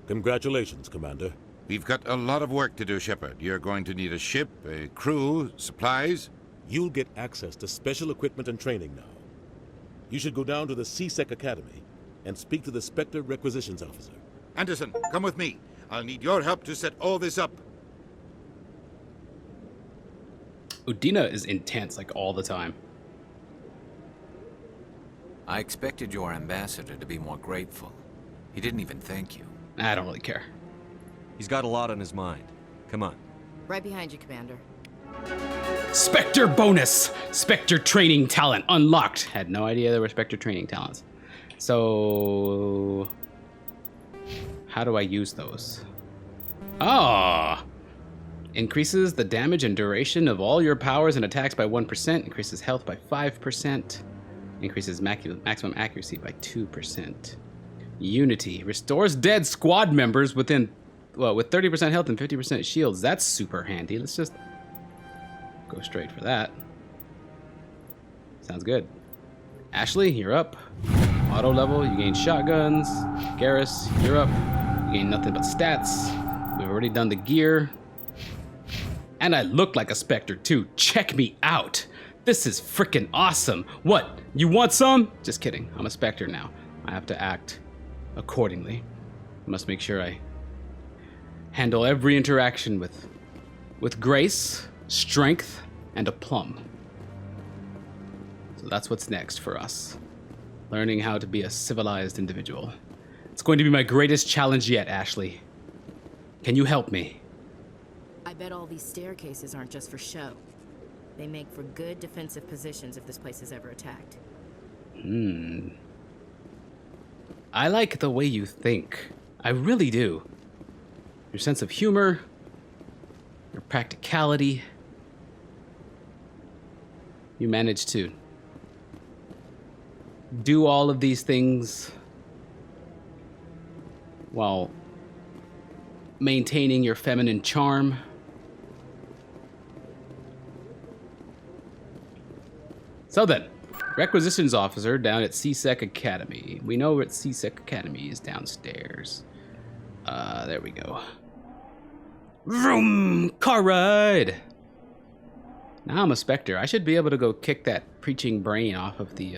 Congratulations, Commander. We've got a lot of work to do, Shepard. You're going to need a ship, a crew, supplies. You'll get access to special equipment and training now. You should go down to the C-Sec Academy and speak to the Spectre Requisitions Officer. Anderson, come with me. I'll need your help to set all this up. Udina is intense, like, all the time. I expected your ambassador to be more grateful. He didn't even thank you. I don't really care. He's got a lot on his mind. Come on. Right behind you, Commander. Spectre bonus! Spectre training talent unlocked. Had no idea there were Spectre training talents. So... how do I use those? Ah! Increases the damage and duration of all your powers and attacks by 1%. Increases health by 5%. Increases maximum accuracy by 2%. Unity. Restores dead squad members with 30% health and 50% shields. That's super handy. Let's just go straight for that. Sounds good. Ashley, you're up. Auto level, you gain shotguns. Garrus, you're up. You gain nothing but stats. We've already done the gear. And I look like a Spectre too. Check me out. This is freaking awesome. What? You want some? Just kidding. I'm a Spectre now. I have to act accordingly. I must make sure I handle every interaction with grace, strength, and aplomb. So that's what's next for us. Learning how to be a civilized individual. It's going to be my greatest challenge yet, Ashley. Can you help me? I bet all these staircases aren't just for show. They make for good defensive positions if this place is ever attacked. I like the way you think. I really do. Your sense of humor, your practicality. You manage to do all of these things while maintaining your feminine charm. So then, Requisitions Officer down at C-Sec Academy. We know what C-Sec Academy is downstairs. There we go. Vroom! Car ride! Now I'm a Spectre. I should be able to go kick that preaching brain off of the,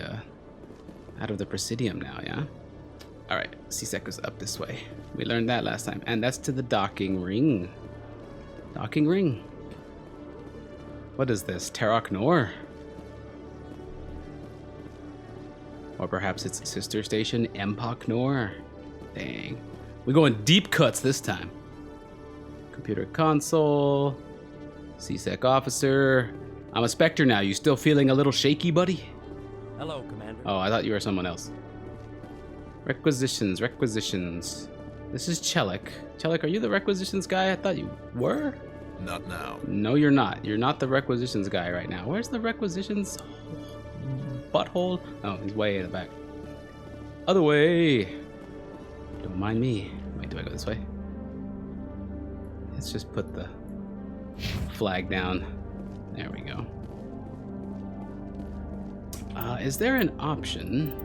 out of the Presidium now, yeah? Alright, C-Sec is up this way. We learned that last time. And that's to the docking ring. Docking ring. What is this? Terok Nor? Or perhaps its sister station, Empok Nor? Dang. We're going deep cuts this time. Computer console. C-Sec officer. I'm a Spectre now. You still feeling a little shaky, buddy? Hello, Commander. Oh, I thought you were someone else. Requisitions. This is Chelik. Chelik, are you the requisitions guy? I thought you were? Not now. No, you're not. You're not the requisitions guy right now. Where's the requisitions butthole? Oh, he's way in the back. Other way. Don't mind me. Wait, do I go this way? Let's just put the flag down. There we go. Is there an option?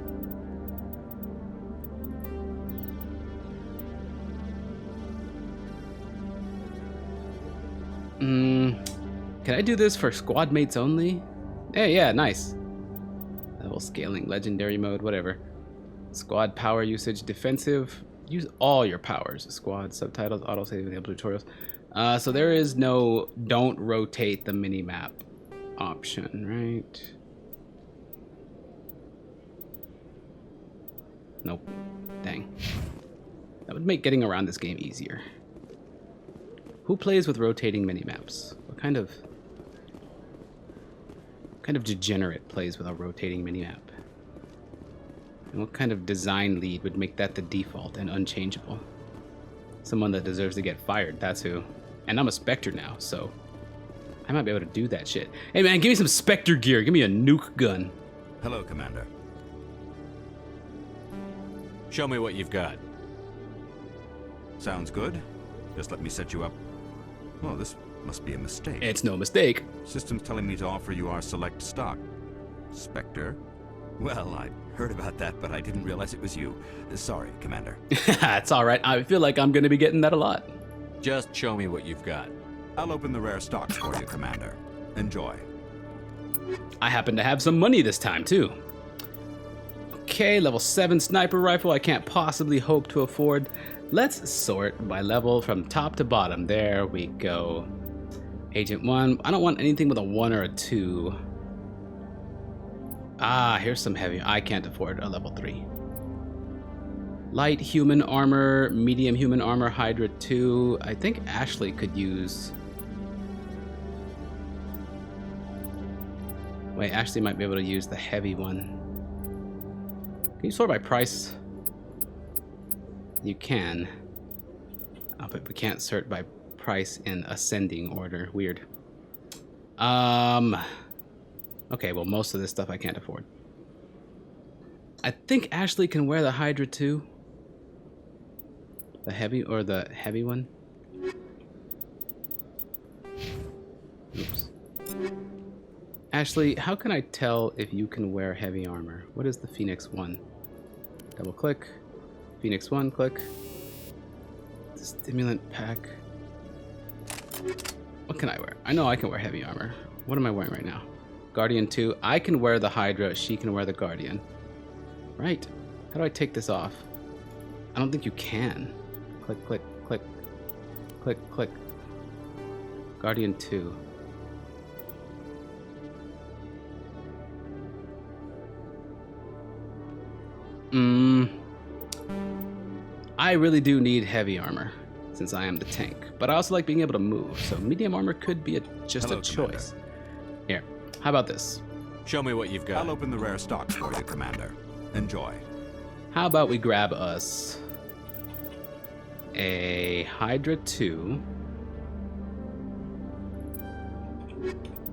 Can I do this for squad mates only? Hey, yeah, nice. Level scaling, legendary mode, whatever. Squad power usage, defensive. Use all your powers. Squad, subtitles, autosave, enable tutorials. So there is no don't rotate the minimap option, right? Nope. Dang. That would make getting around this game easier. Who plays with rotating minimaps? What kind of degenerate plays with a rotating minimap? And what kind of design lead would make that the default and unchangeable? Someone that deserves to get fired, that's who. And I'm a Spectre now, so I might be able to do that shit. Hey man, give me some Spectre gear. Give me a nuke gun. Hello, Commander. Show me what you've got. Sounds good. Just let me set you up. Oh, this must be a mistake. It's no mistake. System's telling me to offer you our select stock. Spectre, Well, I heard about that, but I didn't realize it was you. Sorry, Commander. It's all right. I feel like I'm going to be getting that a lot. Just show me what you've got. I'll open the rare stocks for you, Commander. Enjoy. I happen to have some money this time, too. Okay, level 7 sniper rifle I can't possibly hope to afford. Let's sort by level from top to bottom. There we go. Agent 1. I don't want anything with a 1 or a 2. Ah, here's some heavy. I can't afford a level 3. Light human armor, medium human armor, Hydra 2. I think Ashley could use... Wait, Ashley might be able to use the heavy one. Can you sort by price? You can. Oh, but we can't sort by price in ascending order. Weird. Okay, well, most of this stuff I can't afford. I think Ashley can wear the Hydra too. The heavy one. Oops. Ashley, how can I tell if you can wear heavy armor? What is the Phoenix 1? Double click. Phoenix 1, click. Stimulant pack. What can I wear? I know I can wear heavy armor. What am I wearing right now? Guardian 2. I can wear the Hydra. She can wear the Guardian. Right. How do I take this off? I don't think you can. Click, click, click. Click, click. Guardian 2. I really do need heavy armor since I am the tank, but I also like being able to move, so medium armor could be just Hello, a choice. Here, how about this? Show me what you've got. I'll open the rare stocks for you, Commander. Enjoy. How about we grab us a Hydra 2,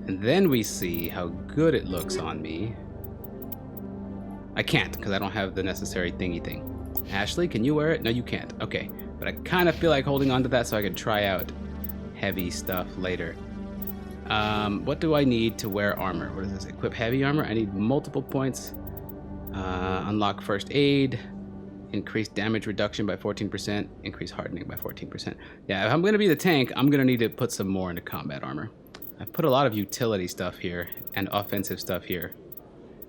and then we see how good it looks on me. I can't, because I don't have the necessary thingy thing. Ashley, can you wear it? No, you can't. Okay, but I kind of feel like holding on to that so I can try out heavy stuff later. What do I need to wear armor? What is this? Equip heavy armor? I need multiple points. Unlock first aid. Increase damage reduction by 14%. Increase hardening by 14%. Yeah, if I'm going to be the tank, I'm going to need to put some more into combat armor. I've put a lot of utility stuff here and offensive stuff here.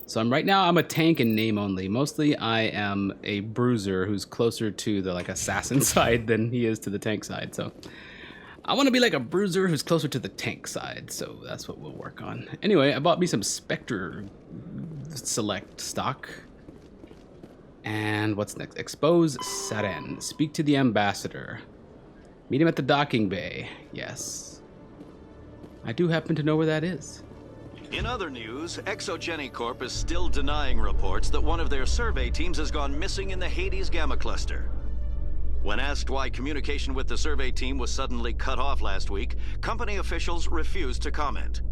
So right now I'm a tank in name only. Mostly I am a bruiser who's closer to the assassin side than he is to the tank side. So I want to be like a bruiser who's closer to the tank side. So that's what we'll work on. Anyway, I bought me some Spectre select stock. And what's next? Expose Saren. Speak to the ambassador. Meet him at the docking bay. Yes. I do happen to know where that is. In other news, Exogeny Corp is still denying reports that one of their survey teams has gone missing in the Hades Gamma Cluster. When asked why communication with the survey team was suddenly cut off last week, company officials refused to comment.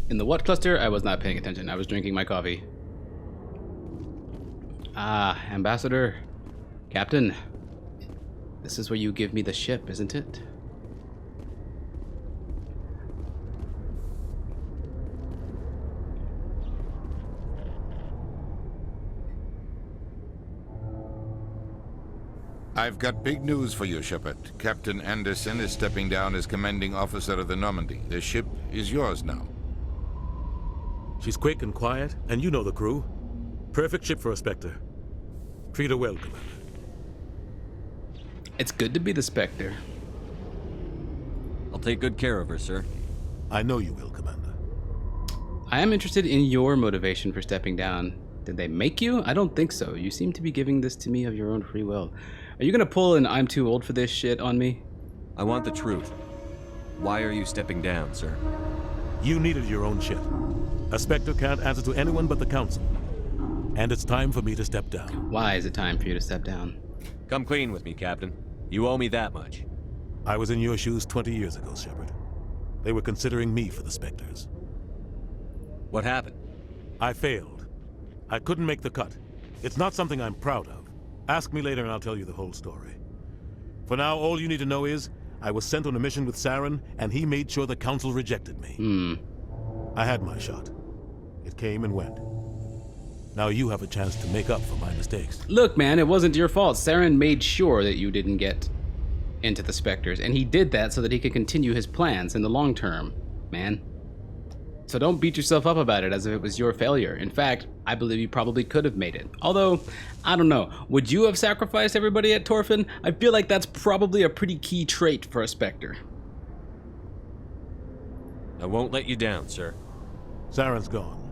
In the what cluster? I was not paying attention. I was drinking my coffee. Ah, Ambassador. Captain. This is where you give me the ship, isn't it? I've got big news for you, Shepard. Captain Anderson is stepping down as commanding officer of the Normandy. The ship is yours now. She's quick and quiet, and you know the crew. Perfect ship for a Spectre. Treat her well, Commander. It's good to be the Spectre. I'll take good care of her, sir. I know you will, Commander. I am interested in your motivation for stepping down. Did they make you? I don't think so. You seem to be giving this to me of your own free will. Are you gonna pull an I'm too old for this shit on me? I want the truth. Why are you stepping down, sir? You needed your own ship. A Spectre can't answer to anyone but the Council. And it's time for me to step down. Why is it time for you to step down? Come clean with me, Captain. You owe me that much. I was in your shoes 20 years ago, Shepard. They were considering me for the Spectres. What happened? I failed. I couldn't make the cut. It's not something I'm proud of. Ask me later and I'll tell you the whole story. For now, all you need to know is, I was sent on a mission with Saren, and he made sure the Council rejected me. I had my shot. It came and went. Now you have a chance to make up for my mistakes. Look, man, it wasn't your fault. Saren made sure that you didn't get into the Spectres, and he did that so that he could continue his plans in the long term, man. So don't beat yourself up about it as if it was your failure. In fact, I believe you probably could have made it. Although, I don't know, would you have sacrificed everybody at Torfin? I feel like that's probably a pretty key trait for a Spectre. I won't let you down, sir. Saren's gone.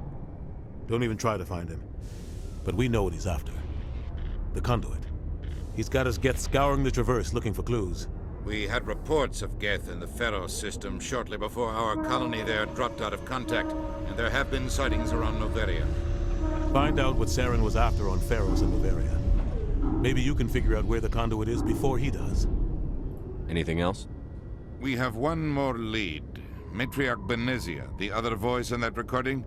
Don't even try to find him. But we know what he's after. The conduit. He's got his Geth scouring the Traverse looking for clues. We had reports of Geth in the Pharaoh system shortly before our colony there dropped out of contact, and there have been sightings around Noveria. Find out what Saren was after on Pharaohs and Noveria. Maybe you can figure out where the conduit is before he does. Anything else? We have one more lead. Matriarch Benezia, the other voice in that recording.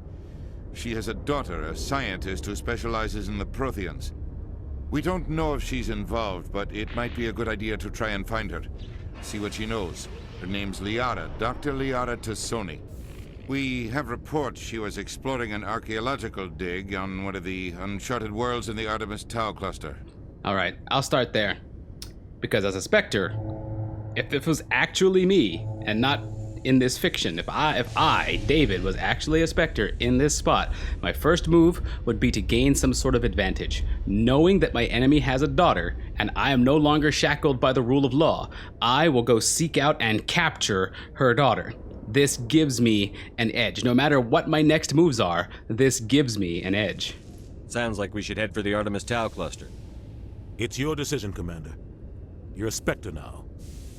She has a daughter, a scientist who specializes in the Protheans. We don't know if she's involved, but it might be a good idea to try and find her. See what she knows. Her name's Liara, Dr. Liara Tassoni. We have reports she was exploring an archaeological dig on one of the uncharted worlds in the Artemis Tau cluster. Alright, I'll start there. Because as a Spectre, if it was actually me, and not in this fiction, if I, David, was actually a Spectre in this spot, my first move would be to gain some sort of advantage. Knowing that my enemy has a daughter, and I am no longer shackled by the rule of law, I will go seek out and capture her daughter. This gives me an edge. No matter what my next moves are, this gives me an edge. Sounds like we should head for the Artemis Tau cluster. It's your decision, Commander. You're a Spectre now.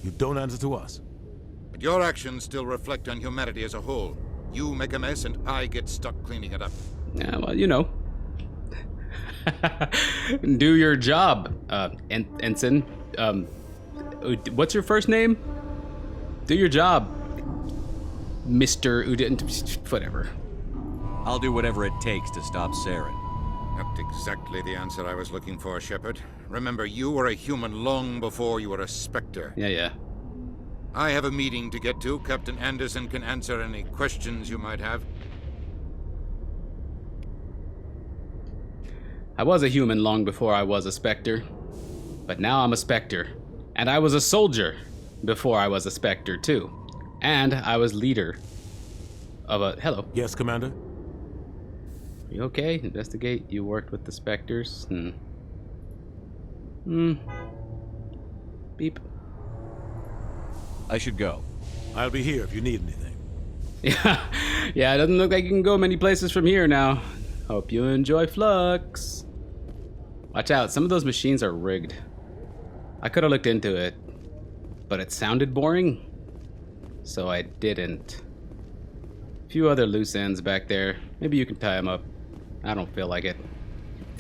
You don't answer to us. But your actions still reflect on humanity as a whole. You make a mess and I get stuck cleaning it up. Yeah, well, you know. Do your job, Ensign. What's your first name? Do your job, Mr. Whatever. I'll do whatever it takes to stop Saren. Not exactly the answer I was looking for, Shepard. Remember, you were a human long before you were a Spectre. Yeah. I have a meeting to get to. Captain Anderson can answer any questions you might have. I was a human long before I was a Spectre. But now I'm a Spectre. And I was a soldier before I was a Spectre, too. And I was leader of a... Hello. Yes, Commander? You okay? Investigate. You worked with the Spectres. Beep. I should go. I'll be here if you need anything. Yeah, it doesn't look like you can go many places from here now. Hope you enjoy Flux. Watch out, some of those machines are rigged. I could have looked into it, but it sounded boring, so I didn't. A few other loose ends back there. Maybe you can tie them up. I don't feel like it.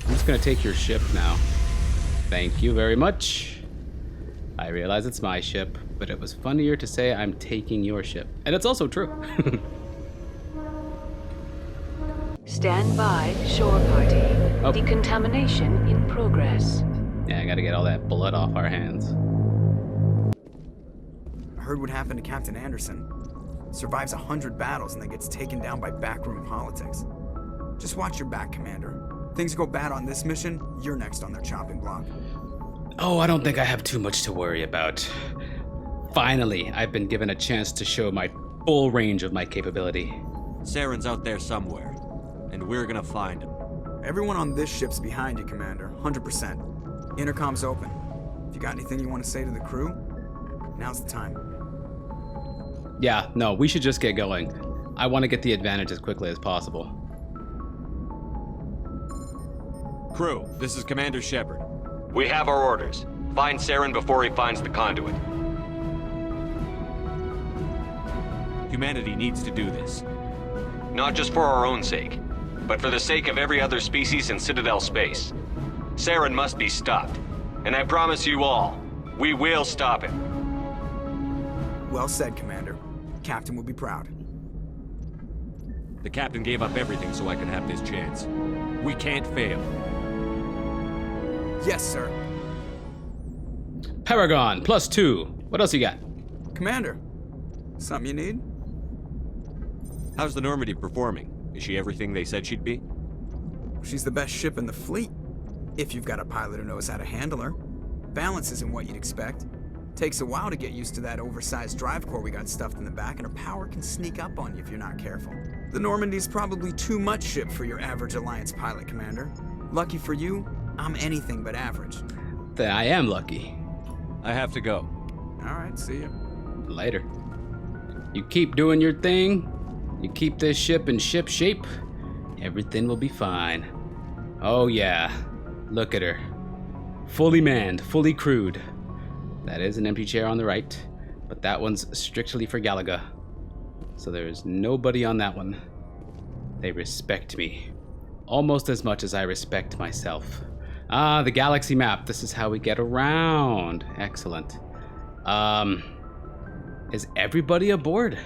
I'm just gonna take your ship now. Thank you very much. I realize it's my ship, but it was funnier to say I'm taking your ship. And it's also true. Stand by, shore party. Oh. Decontamination in progress. Yeah, I gotta get all that blood off our hands. I heard what happened to Captain Anderson. Survives 100 battles and then gets taken down by backroom politics. Just watch your back, Commander. Things go bad on this mission, you're next on their chopping block. Oh, I don't think I have too much to worry about. Finally, I've been given a chance to show my full range of my capability. Saren's out there somewhere, and we're gonna find him. Everyone on this ship's behind you, Commander. 100%. Intercom's open. If you got anything you want to say to the crew, now's the time. Yeah, no, we should just get going. I want to get the advantage as quickly as possible. Crew, this is Commander Shepard. We have our orders. Find Saren before he finds the conduit. Humanity needs to do this. Not just for our own sake, but for the sake of every other species in Citadel space. Saren must be stopped. And I promise you all, we will stop him. Well said, Commander. Captain will be proud. The captain gave up everything so I could have this chance. We can't fail. Yes, sir. Paragon, +2. What else you got? Commander, something you need? How's the Normandy performing? Is she everything they said she'd be? She's the best ship in the fleet, if you've got a pilot who knows how to handle her. Balance isn't what you'd expect. Takes a while to get used to that oversized drive core we got stuffed in the back, and her power can sneak up on you if you're not careful. The Normandy's probably too much ship for your average Alliance pilot, Commander. Lucky for you, I'm anything but average. Then I am lucky. I have to go. Alright, see you. Later. You keep doing your thing, you keep this ship in ship shape, everything will be fine. Oh yeah, look at her. Fully manned, fully crewed. That is an empty chair on the right, but that one's strictly for Galaga. So there's nobody on that one. They respect me. Almost as much as I respect myself. Ah, the galaxy map. This is how we get around. Excellent. Is everybody aboard?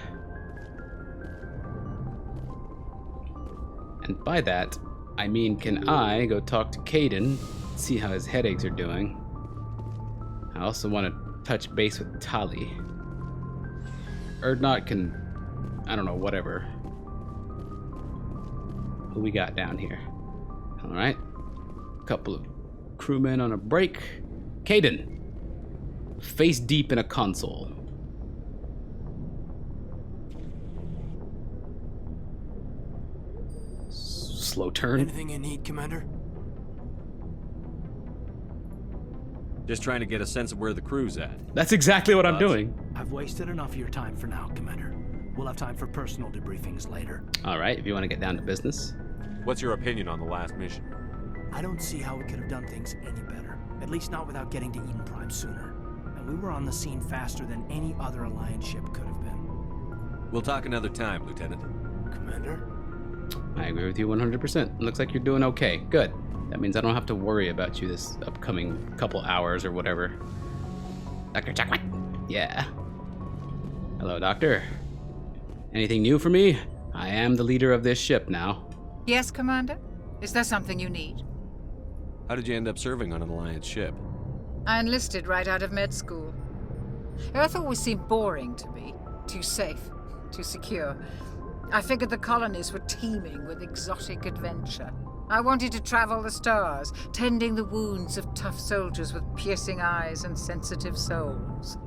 And by that, I mean, can I go talk to Kaidan, see how his headaches are doing? I also want to touch base with Tali. Urdnot can, I don't know, whatever. Who we got down here? All right, couple of crewmen on a break. Kaidan, face deep in a console. Slow turn. Anything you need, Commander? Just trying to get a sense of where the crew's at. That's exactly what I'm doing. I've wasted enough of your time for now, Commander. We'll have time for personal debriefings later. All right, if you want to get down to business. What's your opinion on the last mission? I don't see how we could have done things any better. At least not without getting to Eden Prime sooner. And we were on the scene faster than any other Alliance ship could have been. We'll talk another time, Lieutenant. Commander? I agree with you 100%. Looks like you're doing okay. Good. That means I don't have to worry about you this upcoming couple hours or whatever. Dr. Chakwan? Yeah. Hello, Doctor. Anything new for me? I am the leader of this ship now. Yes, Commander? Is there something you need? How did you end up serving on an Alliance ship? I enlisted right out of med school. Earth always seemed boring to me. Too safe, too secure. I figured the colonies were teeming with exotic adventure. I wanted to travel the stars, tending the wounds of tough soldiers with piercing eyes and sensitive souls.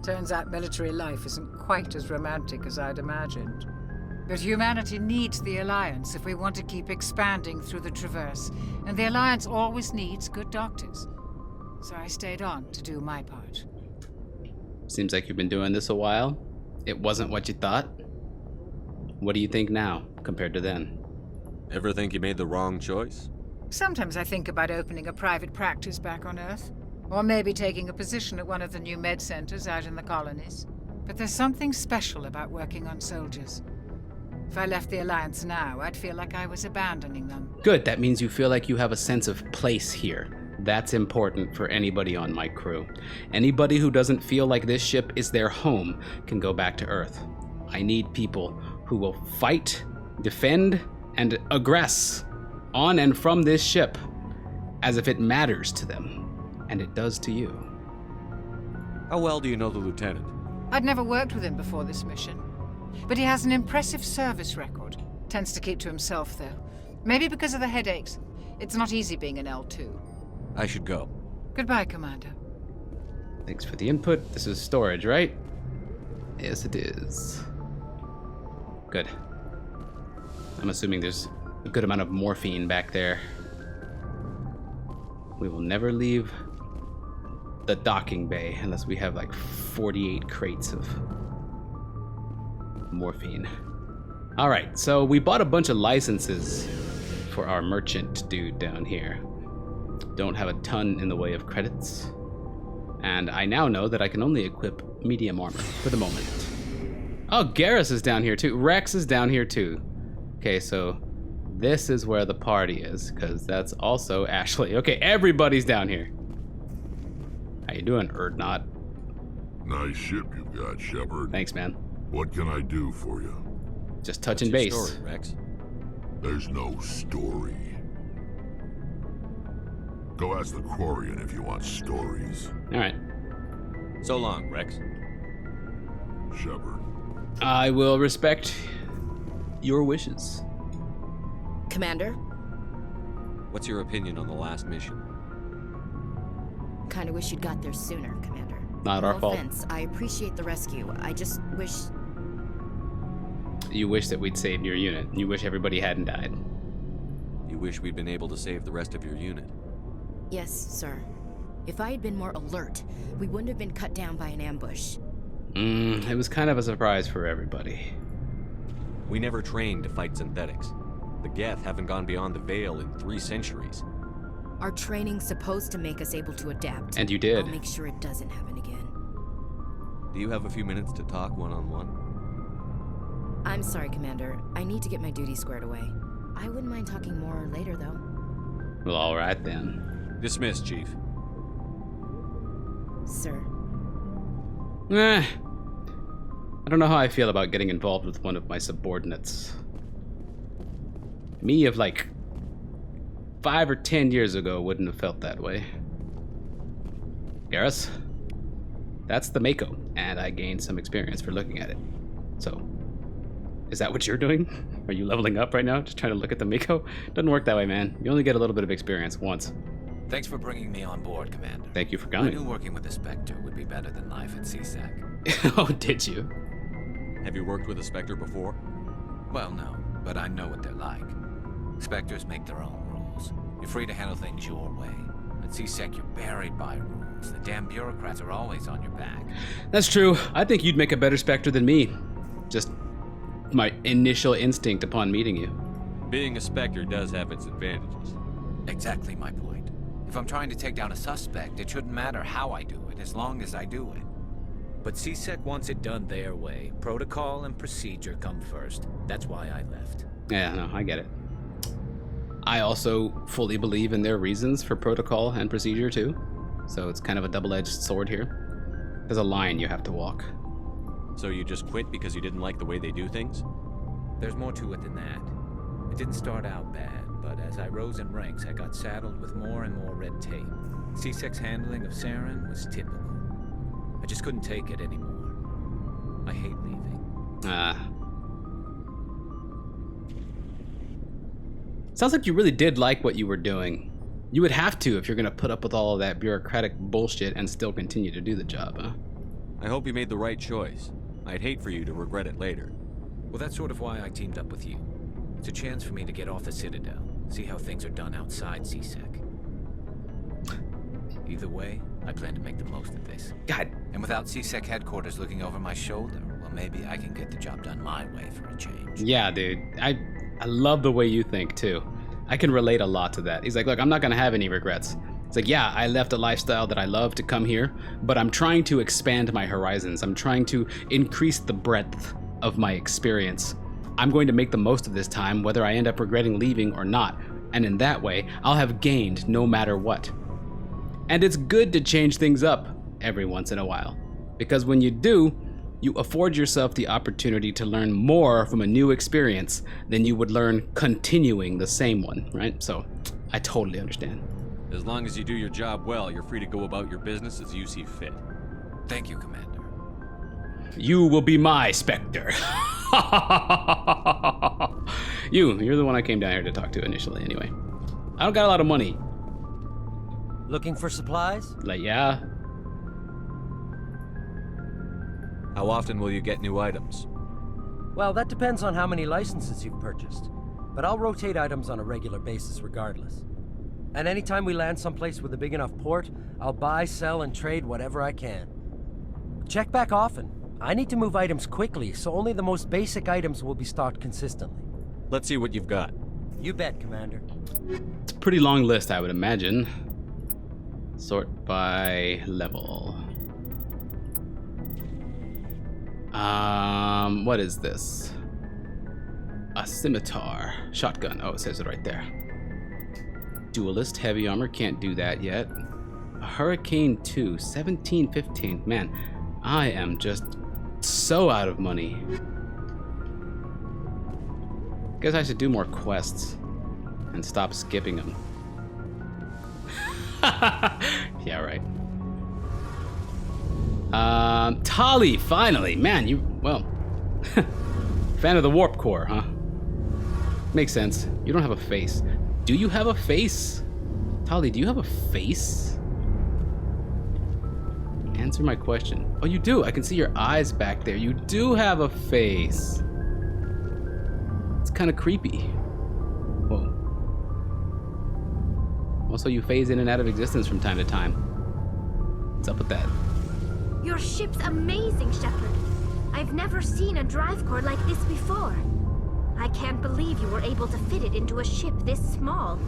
Turns out military life isn't quite as romantic as I'd imagined. But humanity needs the Alliance if we want to keep expanding through the Traverse, and the Alliance always needs good doctors. So I stayed on to do my part. Seems like you've been doing this a while. It wasn't what you thought. What do you think now, compared to then? Ever think you made the wrong choice? Sometimes I think about opening a private practice back on Earth. Or maybe taking a position at one of the new med centers out in the colonies. But there's something special about working on soldiers. If I left the Alliance now, I'd feel like I was abandoning them. Good, that means you feel like you have a sense of place here. That's important for anybody on my crew. Anybody who doesn't feel like this ship is their home can go back to Earth. I need people who will fight, defend, and aggress on and from this ship as if it matters to them. And it does to you. How well do you know the Lieutenant? I'd never worked with him before this mission. But he has an impressive service record. Tends to keep to himself, though. Maybe because of the headaches. It's not easy being an L2. I should go. Goodbye, Commander. Thanks for the input. This is storage, right? Yes, it is. Good. I'm assuming there's a good amount of morphine back there. We will never leave the docking bay unless we have like 48 crates of morphine. All right, so we bought a bunch of licenses for our merchant dude down here. Don't have a ton in the way of credits. And I now know that I can only equip medium armor for the moment. Oh, Garrus is down here too. Rex is down here too. Okay, so this is where the party is, because that's also Ashley. Okay, everybody's down here. How you doing, Urdnot? Nice ship you've got, Shepard. Thanks, man. What can I do for you? Just touching base. What's your story, Rex? There's no story. Go ask the Quarian if you want stories. All right. So long, Rex. Shepard. I will respect your wishes. Commander? What's your opinion on the last mission? Kinda wish you'd got there sooner, Commander. Not our fault. No offense, I appreciate the rescue. I just wish... You wish that we'd saved your unit. You wish everybody hadn't died. You wish we'd been able to save the rest of your unit. Yes, sir. If I had been more alert, we wouldn't have been cut down by an ambush. It was kind of a surprise for everybody. We never trained to fight synthetics. The Geth haven't gone beyond the Veil in 3 centuries. Our training's supposed to make us able to adapt. And you did. I'll make sure it doesn't happen again. Do you have a few minutes to talk one-on-one? I'm sorry, Commander. I need to get my duties squared away. I wouldn't mind talking more later, though. Well, alright then. Dismissed, Chief. Sir. I don't know how I feel about getting involved with one of my subordinates. Me of like 5 or 10 years ago wouldn't have felt that way. Garrus, that's the Mako, and I gained some experience for looking at it. So, is that what you're doing? Are you leveling up right now, just trying to look at the Mako? Doesn't work that way, man. You only get a little bit of experience once. Thanks for bringing me on board, Commander. Thank you for I coming. knew working with the Spectre would be better than life at CSEC. Oh, did you? Have you worked with a Spectre before? Well, no, but I know what they're like. Spectres make their own rules. You're free to handle things your way. At CSEC, you're buried by rules. The damn bureaucrats are always on your back. That's true. I think you'd make a better Spectre than me. Just my initial instinct upon meeting you. Being a Spectre does have its advantages. Exactly my point. If I'm trying to take down a suspect, it shouldn't matter how I do it, as long as I do it. But CSEC wants it done their way. Protocol and procedure come first. That's why I left. Yeah, no, I get it. I also fully believe in their reasons for protocol and procedure too. So it's kind of a double-edged sword here. There's a line you have to walk. So you just quit because you didn't like the way they do things? There's more to it than that. It didn't start out bad, but as I rose in ranks, I got saddled with more and more red tape. CSEC's handling of Saren was typical. I just couldn't take it anymore. I hate leaving. Sounds like you really did like what you were doing. You would have to if you're gonna put up with all of that bureaucratic bullshit and still continue to do the job, huh? I hope you made the right choice. I'd hate for you to regret it later. Well, that's sort of why I teamed up with you. It's a chance for me to get off the Citadel, see how things are done outside CSEC. Either way, I plan to make the most of this. God. And without CSEC headquarters looking over my shoulder, well, maybe I can get the job done my way for a change. Yeah, dude. I love the way you think, too. I can relate a lot to that. He's like, look, I'm not gonna have any regrets. It's like, yeah, I left a lifestyle that I love to come here, but I'm trying to expand my horizons. I'm trying to increase the breadth of my experience. I'm going to make the most of this time, whether I end up regretting leaving or not. And in that way, I'll have gained no matter what. And it's good to change things up every once in a while, because when you do, you afford yourself the opportunity to learn more from a new experience than you would learn continuing the same one, right? So I totally understand. As long as you do your job well, you're free to go about your business as you see fit. Thank you, Commander. You will be my Spectre. You're the one I came down here to talk to initially anyway. I don't got a lot of money. Looking for supplies? Like, yeah. How often will you get new items? Well, that depends on how many licenses you've purchased. But I'll rotate items on a regular basis regardless. And anytime we land someplace with a big enough port, I'll buy, sell, and trade whatever I can. Check back often. I need to move items quickly, so only the most basic items will be stocked consistently. Let's see what you've got. You bet, Commander. It's a pretty long list, I would imagine. Sort by level. What is this? A scimitar. Shotgun. Oh, it says it right there. Duelist, heavy armor, can't do that yet. A Hurricane 2, 1715. Man, I am just so out of money. Guess I should do more quests and stop skipping them. Yeah, right. Tali, finally. Man, you, well, fan of the Warp Core, huh? Makes sense. You don't have a face. Do you have a face? Tali, do you have a face? Answer my question. Oh, you do. I can see your eyes back there. You do have a face. It's kind of creepy. Whoa. Also, you phase in and out of existence from time to time. What's up with that? Your ship's amazing, Shepard. I've never seen a drive core like this before. I can't believe you were able to fit it into a ship this small.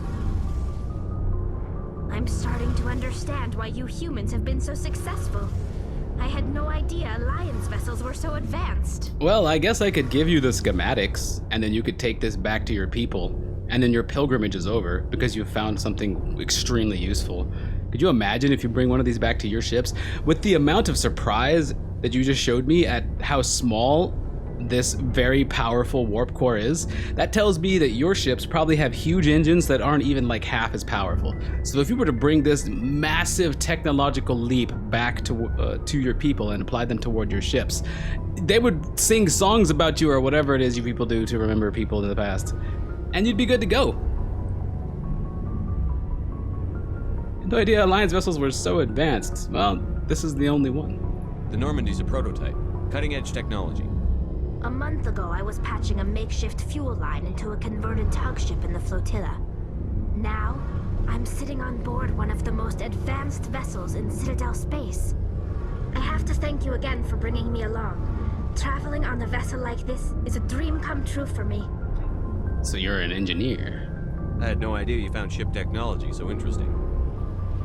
I'm starting to understand why you humans have been so successful. I had no idea Alliance vessels were so advanced. Well, I guess I could give you the schematics, and then you could take this back to your people, and then your pilgrimage is over because you found something extremely useful. Could you imagine if you bring one of these back to your ships? With the amount of surprise that you just showed me at how small this very powerful warp core is, that tells me that your ships probably have huge engines that aren't even like half as powerful. So if you were to bring this massive technological leap back to your people and apply them toward your ships, they would sing songs about you or whatever it is you people do to remember people in the past, and you'd be good to go. No idea Alliance vessels were so advanced. Well, this is the only one. The Normandy's a prototype. Cutting-edge technology. A month ago, I was patching a makeshift fuel line into a converted tug ship in the flotilla. Now, I'm sitting on board one of the most advanced vessels in Citadel space. I have to thank you again for bringing me along. Traveling on a vessel like this is a dream come true for me. So you're an engineer. I had no idea you found ship technology so interesting.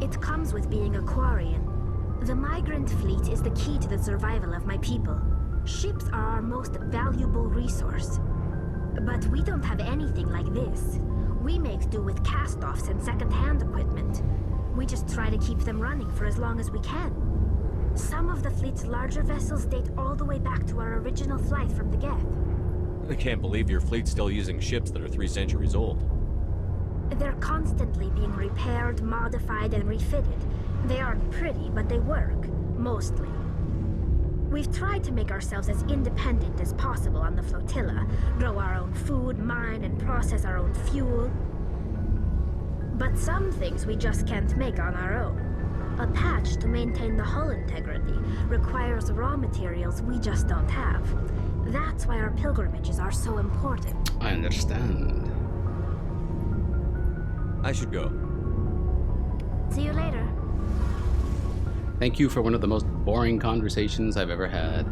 It comes with being a Quarian. The migrant fleet is the key to the survival of my people. Ships are our most valuable resource. But we don't have anything like this. We make do with cast-offs and second-hand equipment. We just try to keep them running for as long as we can. Some of the fleet's larger vessels date all the way back to our original flight from the Geth. I can't believe your fleet's still using ships that are 3 centuries old. They're constantly being repaired, modified, and refitted. They aren't pretty, but they work, mostly. We've tried to make ourselves as independent as possible on the flotilla, grow our own food, mine, and process our own fuel. But some things we just can't make on our own. A patch to maintain the hull integrity requires raw materials we just don't have. That's why our pilgrimages are so important. I understand. I should go. See you later. Thank you for one of the most boring conversations I've ever had.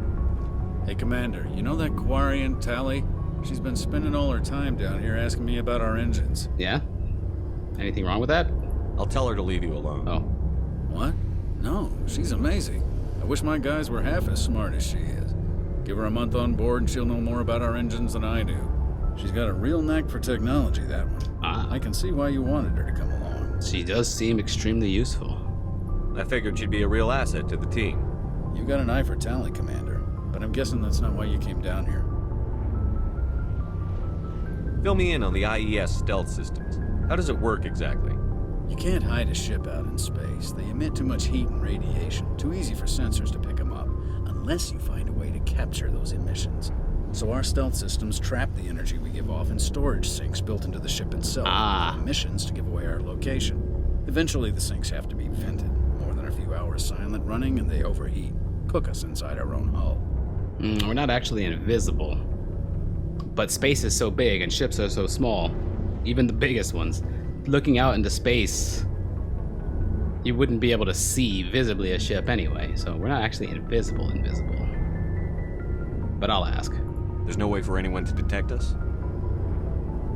Hey, Commander, you know that Quarian, Tali? She's been spending all her time down here asking me about our engines. Yeah? Anything wrong with that? I'll tell her to leave you alone. Oh. What? No, she's amazing. I wish my guys were half as smart as she is. Give her a month on board and she'll know more about our engines than I do. She's got a real knack for technology, that one. Ah. I can see why you wanted her to come along. She does seem extremely useful. I figured she'd be a real asset to the team. You got an eye for Tali, Commander, but I'm guessing that's not why you came down here. Fill me in on the IES stealth systems. How does it work exactly? You can't hide a ship out in space. They emit too much heat and radiation. Too easy for sensors to pick them up, unless you find a way to capture those emissions. So our stealth systems trap the energy we give off in storage sinks built into the ship itself. Emissions to give away our location. Eventually the sinks have to be vented. More than a few hours silent running and they overheat. Cook us inside our own hull. We're not actually invisible. But space is so big and ships are so small. Even the biggest ones. Looking out into space, you wouldn't be able to see visibly a ship anyway. So we're not actually invisible. But I'll ask. There's no way for anyone to detect us?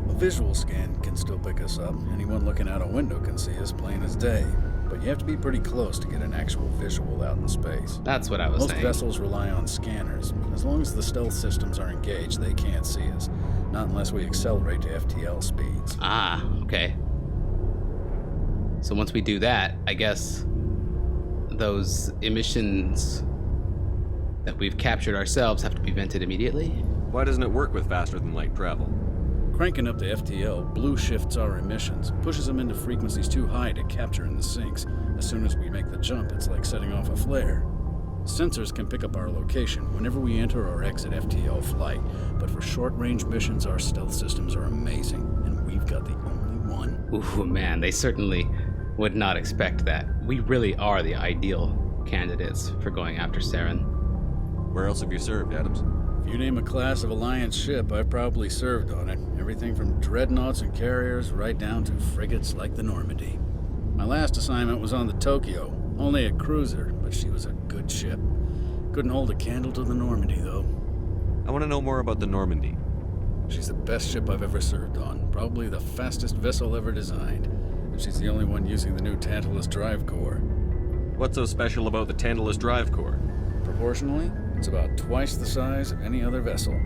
A visual scan can still pick us up. Anyone looking out a window can see us plain as day. But you have to be pretty close to get an actual visual out in space. That's what I was saying. Most vessels rely on scanners. As long as the stealth systems are engaged, they can't see us. Not unless we accelerate to FTL speeds. Ah, okay. So once we do that, I guess those emissions that we've captured ourselves have to be vented immediately? Why doesn't it work with faster than light travel? Cranking up the FTL blue shifts our emissions, pushes them into frequencies too high to capture in the sinks. As soon as we make the jump, it's like setting off a flare. Sensors can pick up our location whenever we enter or exit FTL flight, but for short-range missions, our stealth systems are amazing, and we've got the only one. Ooh, man, they certainly would not expect that. We really are the ideal candidates for going after Saren. Where else have you served, Adams? If you name a class of Alliance ship, I've probably served on it. Everything from dreadnoughts and carriers right down to frigates like the Normandy. My last assignment was on the Tokyo, only a cruiser, but she was a good ship. Couldn't hold a candle to the Normandy, though. I want to know more about the Normandy. She's the best ship I've ever served on, probably the fastest vessel ever designed. And she's the only one using the new Tantalus drive core. What's so special about the Tantalus drive core? Proportionally, it's about twice the size of any other vessel.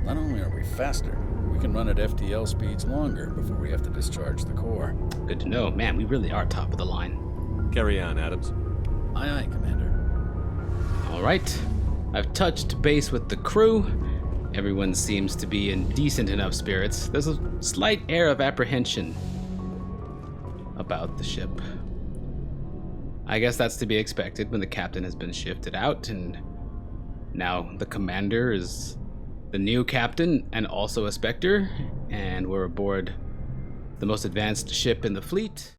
Not only are we faster, we can run at FTL speeds longer before we have to discharge the core. Good to know. Man, we really are top of the line. Carry on, Adams. Aye, aye, Commander. All right. I've touched base with the crew. Everyone seems to be in decent enough spirits. There's a slight air of apprehension about the ship. I guess that's to be expected when the captain has been shifted out, and now the commander is the new captain and also a Spectre, and we're aboard the most advanced ship in the fleet.